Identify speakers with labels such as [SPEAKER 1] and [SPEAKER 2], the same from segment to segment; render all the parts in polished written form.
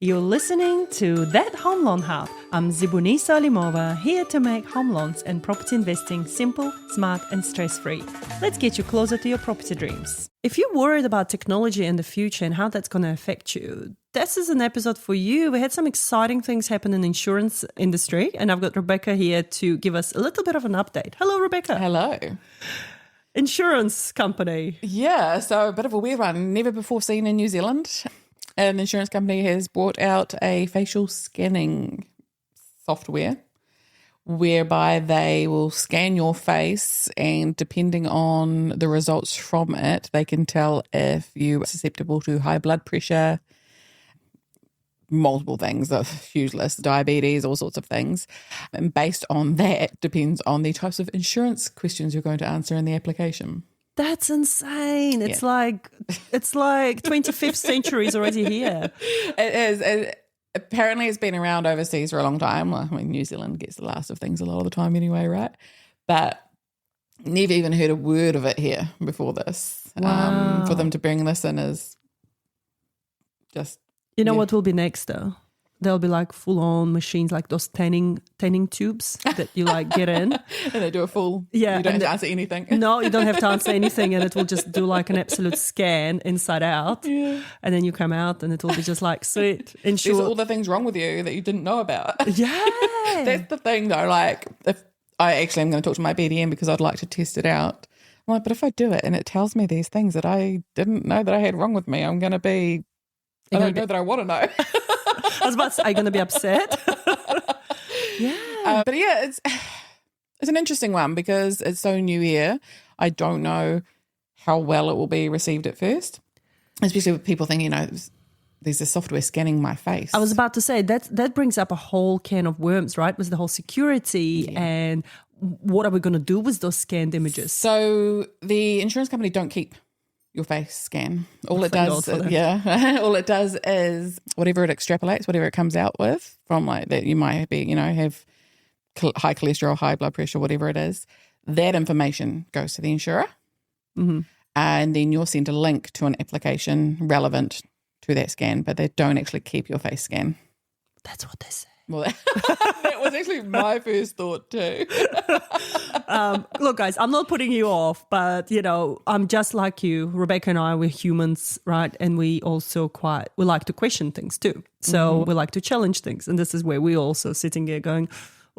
[SPEAKER 1] You're listening to That Home Loan Hub. I'm Zibuni Salimova, here to make home loans and property investing simple, smart, and stress-free. Let's get you closer to your property dreams. If you're worried about technology and the future and how that's going to affect you, this is an episode for you. We had some exciting things happen in the insurance industry, and I've got Rebecca here to give us a little bit of an update. Hello, Rebecca.
[SPEAKER 2] Hello.
[SPEAKER 1] Insurance company.
[SPEAKER 2] Yeah, so a bit of a weird one. Never before seen in New Zealand. An insurance company has brought out a facial scanning software whereby they will scan your face, and depending on the results from it, they can tell if you are susceptible to high blood pressure, multiple things, a huge list, diabetes, all sorts of things. And based on that, depends on the types of insurance questions you're going to answer in the application.
[SPEAKER 1] That's insane. It's like 25th century is already here.
[SPEAKER 2] It is. Apparently it's been around overseas for a long time. Well, I mean, New Zealand gets the last of things a lot of the time anyway, right? But never even heard a word of it here before this.
[SPEAKER 1] Wow.
[SPEAKER 2] For them to bring this in is just...
[SPEAKER 1] You know what will be next though? There'll be like full-on machines, like those tanning tubes that you like get in.
[SPEAKER 2] And they do a full...
[SPEAKER 1] Yeah.
[SPEAKER 2] You don't have to answer anything.
[SPEAKER 1] No, you don't have to answer anything, and it will just do like an absolute scan inside out. Yeah. And then you come out and it will be just like, sweet.
[SPEAKER 2] There's all the things wrong with you that you didn't know about.
[SPEAKER 1] Yeah.
[SPEAKER 2] That's the thing though. Like, if I actually am going to talk to my BDM because I'd like to test it out. I'm like, but if I do it and it tells me these things that I didn't know that I had wrong with me, I'm going to be... I don't know that I want to know.
[SPEAKER 1] I was about to say, are you going to be upset? Yeah.
[SPEAKER 2] But yeah, it's an interesting one because it's so new here. I don't know how well it will be received at first, especially with people thinking, there's a software scanning my face.
[SPEAKER 1] I was about to say, that brings up a whole can of worms, right? With the whole security and what are we going to do with those scanned images?
[SPEAKER 2] So the insurance company don't keep your face scan. All it does is whatever it extrapolates, whatever it comes out with from like that you might be, have high cholesterol, high blood pressure, whatever it is, that information goes to the insurer. Mm-hmm. And then you'll send a link to an application relevant to that scan, but they don't actually keep your face scan.
[SPEAKER 1] That's what they say.
[SPEAKER 2] Well, that was actually my first thought too.
[SPEAKER 1] Look, guys, I'm not putting you off, but, I'm just like you. Rebecca and I, we're humans, right? And we also we like to question things too. So we like to challenge things. And this is where we're also sitting here going,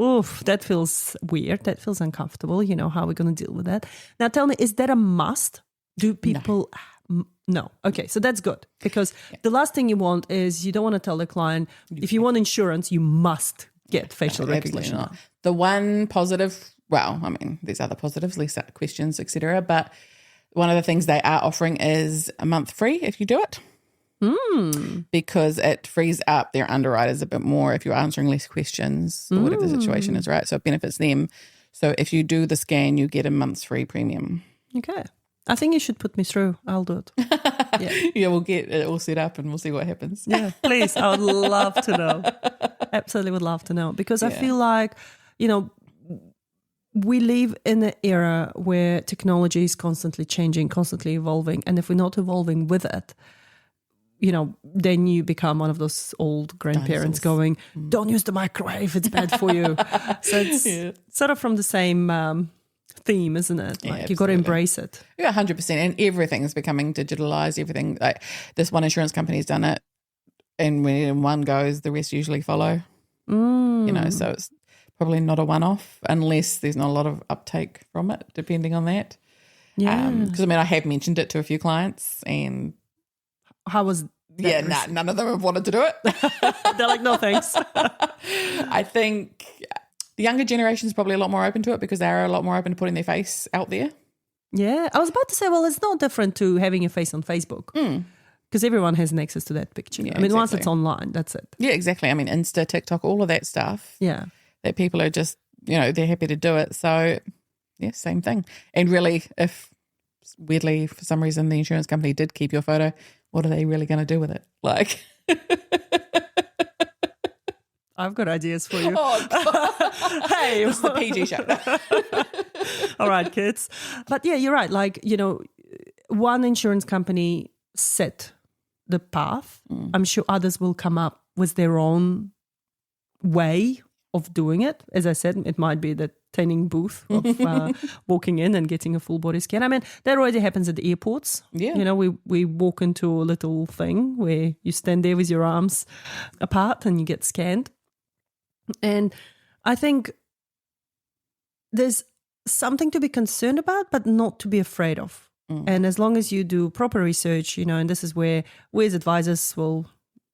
[SPEAKER 1] oof, that feels weird. That feels uncomfortable. How are we going to deal with that? Now, tell me, is that a must? Do people... No. Okay, so that's good because the last thing you want is you don't want to tell the client, if you want insurance, you must get facial recognition.
[SPEAKER 2] Not. The one positive, there's other positives, less questions, etc. But one of the things they are offering is a month free if you do it. Because it frees up their underwriters a bit more if you're answering less questions or whatever the situation is, right? So it benefits them. So if you do the scan, you get a month's free premium.
[SPEAKER 1] Okay. I think you should put me through. I'll do it.
[SPEAKER 2] Yeah, we'll get it all set up and we'll see what happens.
[SPEAKER 1] Yeah, please. I would love to know. Absolutely would love to know. Because I feel like, we live in an era where technology is constantly changing, constantly evolving. And if we're not evolving with it, then you become one of those old grandparents going, don't use the microwave, it's bad for you. So it's sort of from the same... theme, isn't it? Like you got to embrace it.
[SPEAKER 2] Yeah, 100%. And everything is becoming digitalized. Everything, like this one insurance company has done it, and when one goes, the rest usually follow. So it's probably not a one-off unless there's not a lot of uptake from it, depending on that.
[SPEAKER 1] Yeah.
[SPEAKER 2] Because I have mentioned it to a few clients, and
[SPEAKER 1] how was that?
[SPEAKER 2] None of them have wanted to do it.
[SPEAKER 1] They're like, no, thanks.
[SPEAKER 2] I think the younger generation is probably a lot more open to it because they're a lot more open to putting their face out there.
[SPEAKER 1] Yeah. I was about to say, well, it's not different to having your face on Facebook because everyone has an access to that picture. Yeah, exactly. Once it's online, that's it.
[SPEAKER 2] Yeah, exactly. Insta, TikTok, all of that stuff.
[SPEAKER 1] Yeah.
[SPEAKER 2] That people are just, they're happy to do it. So, yeah, same thing. And really, if weirdly, for some reason, the insurance company did keep your photo, what are they really going to do with it? Like...
[SPEAKER 1] I've got ideas for you.
[SPEAKER 2] Oh, God. Hey, this is the PG show.
[SPEAKER 1] All right, kids. But yeah, you're right. Like, one insurance company set the path. I'm sure others will come up with their own way of doing it. As I said, it might be the training booth of walking in and getting a full body scan. I mean, that already happens at the airports.
[SPEAKER 2] Yeah.
[SPEAKER 1] You know, we walk into a little thing where you stand there with your arms apart and you get scanned. And I think there's something to be concerned about, but not to be afraid of. And as long as you do proper research, you know, and this is where we as advisors will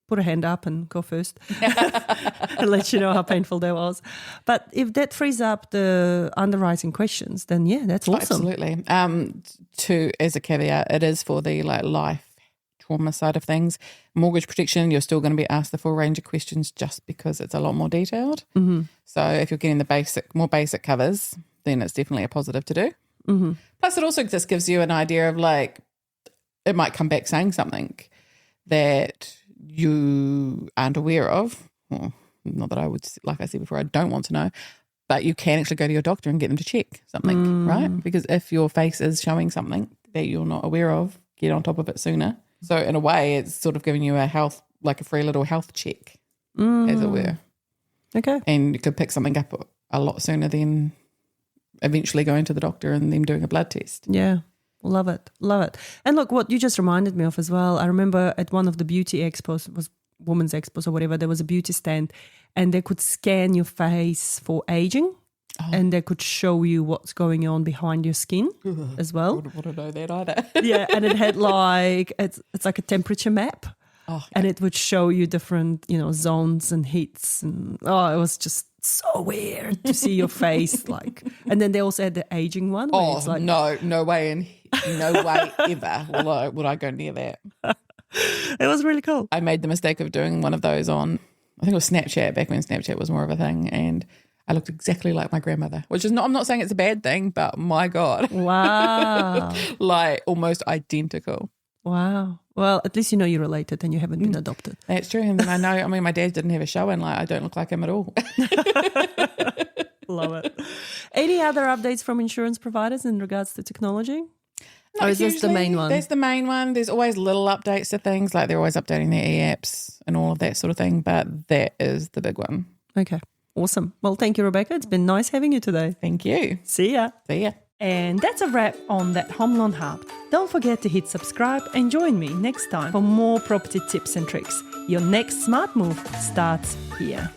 [SPEAKER 1] put a hand up and go first and let you know how painful that was. But if that frees up the underwriting questions, then yeah, that's awesome.
[SPEAKER 2] Absolutely. As a caveat, it is for the life trauma side of things. Mortgage protection, you're still going to be asked the full range of questions just because it's a lot more detailed.
[SPEAKER 1] Mm-hmm.
[SPEAKER 2] So if you're getting the more basic covers, then it's definitely a positive to do.
[SPEAKER 1] Mm-hmm.
[SPEAKER 2] Plus, it also just gives you an idea of it might come back saying something that you aren't aware of. Well, not that I would, like I said before, I don't want to know, but you can actually go to your doctor and get them to check something, right? Because if your face is showing something that you're not aware of, get on top of it sooner. So in a way, it's sort of giving you a free little health check, as it were.
[SPEAKER 1] Okay.
[SPEAKER 2] And you could pick something up a lot sooner than eventually going to the doctor and them doing a blood test.
[SPEAKER 1] Yeah. Love it. Love it. And look, what you just reminded me of as well, I remember at one of the beauty expos, it was women's expos or whatever, there was a beauty stand and they could scan your face for aging and they could show you what's going on behind your skin as well.
[SPEAKER 2] I wouldn't want to know that either.
[SPEAKER 1] Yeah, and it had it's like a temperature map.
[SPEAKER 2] Oh, okay.
[SPEAKER 1] And it would show you different, zones and heats. And it was just so weird to see your face. And then they also had the aging one.
[SPEAKER 2] Oh, it's no way ever would I go near that.
[SPEAKER 1] It was really cool.
[SPEAKER 2] I made the mistake of doing one of those on, I think it was Snapchat, back when Snapchat was more of a thing. And I looked exactly like my grandmother, which is I'm not saying it's a bad thing, but my God.
[SPEAKER 1] Wow.
[SPEAKER 2] Almost identical.
[SPEAKER 1] Wow. Well, at least you're related and you haven't been adopted.
[SPEAKER 2] That's true. And then my dad didn't have a show and I don't look like him at all.
[SPEAKER 1] Love it. Any other updates from insurance providers in regards to technology? Or is this the main one?
[SPEAKER 2] That's the main one. There's always little updates to things, they're always updating their e-apps and all of that sort of thing, but that is the big one.
[SPEAKER 1] Okay. Awesome. Well, thank you, Rebecca. It's been nice having you today.
[SPEAKER 2] Thank you.
[SPEAKER 1] See ya.
[SPEAKER 2] See ya.
[SPEAKER 1] And that's a wrap on That Home Loan Hub. Don't forget to hit subscribe and join me next time for more property tips and tricks. Your next smart move starts here.